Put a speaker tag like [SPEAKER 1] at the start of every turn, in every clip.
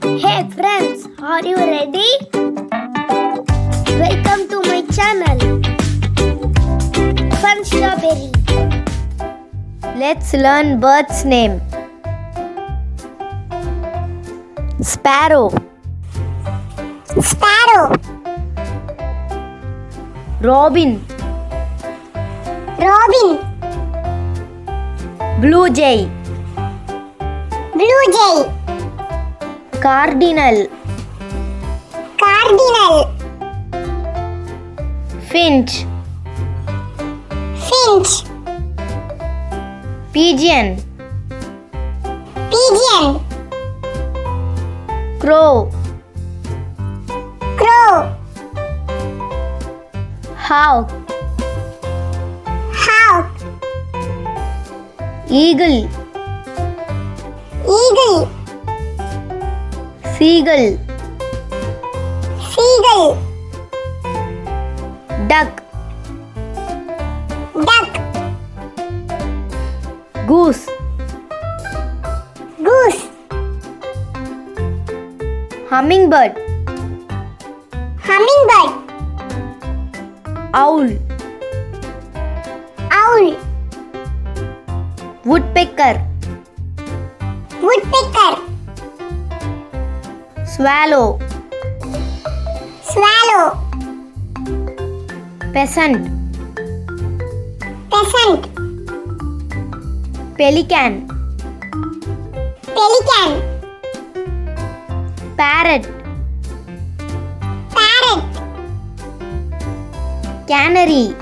[SPEAKER 1] Hey friends, are you ready? Welcome to my channel, Fun Strawberry.
[SPEAKER 2] Let's learn bird's name. Sparrow,
[SPEAKER 1] Sparrow,
[SPEAKER 2] robin,
[SPEAKER 1] Robin,
[SPEAKER 2] blue jay,
[SPEAKER 1] Blue Jay,
[SPEAKER 2] cardinal,
[SPEAKER 1] Cardinal,
[SPEAKER 2] finch,
[SPEAKER 1] Finch,
[SPEAKER 2] pigeon,
[SPEAKER 1] Pigeon,
[SPEAKER 2] crow,
[SPEAKER 1] Crow,
[SPEAKER 2] hawk,
[SPEAKER 1] Hawk,
[SPEAKER 2] eagle,
[SPEAKER 1] Eagle,
[SPEAKER 2] seagull,
[SPEAKER 1] Seagull,
[SPEAKER 2] duck,
[SPEAKER 1] Duck,
[SPEAKER 2] goose,
[SPEAKER 1] Goose,
[SPEAKER 2] hummingbird,
[SPEAKER 1] Hummingbird,
[SPEAKER 2] owl,
[SPEAKER 1] Owl,
[SPEAKER 2] woodpecker,
[SPEAKER 1] Woodpecker,
[SPEAKER 2] swallow,
[SPEAKER 1] Swallow,
[SPEAKER 2] pheasant,
[SPEAKER 1] Pheasant,
[SPEAKER 2] pelican,
[SPEAKER 1] Pelican,
[SPEAKER 2] parrot,
[SPEAKER 1] Parrot,
[SPEAKER 2] canary,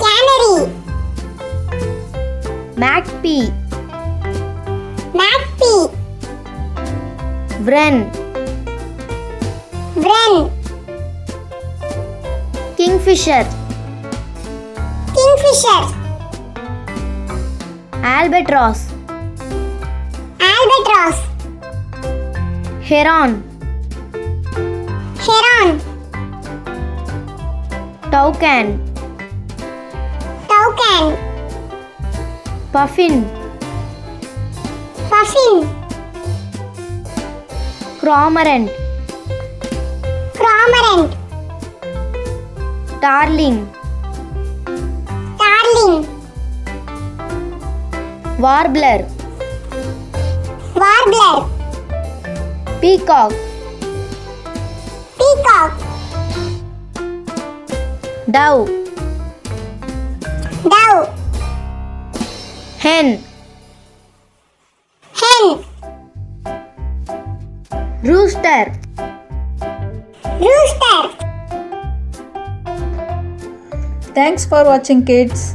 [SPEAKER 1] Canary,
[SPEAKER 2] magpie,
[SPEAKER 1] Magpie,
[SPEAKER 2] wren,
[SPEAKER 1] Wren,
[SPEAKER 2] kingfisher,
[SPEAKER 1] Kingfisher,
[SPEAKER 2] albatross,
[SPEAKER 1] Albatross,
[SPEAKER 2] heron,
[SPEAKER 1] Heron,
[SPEAKER 2] toucan,
[SPEAKER 1] Toucan,
[SPEAKER 2] puffin,
[SPEAKER 1] Puffin,
[SPEAKER 2] cormorant,
[SPEAKER 1] Cormorant,
[SPEAKER 2] darling,
[SPEAKER 1] Darling,
[SPEAKER 2] warbler,
[SPEAKER 1] Warbler,
[SPEAKER 2] peacock,
[SPEAKER 1] Peacock,
[SPEAKER 2] dove,
[SPEAKER 1] Dove,
[SPEAKER 2] hen,
[SPEAKER 1] Hen,
[SPEAKER 2] rooster.
[SPEAKER 1] Rooster.
[SPEAKER 3] Thanks for watching, kids.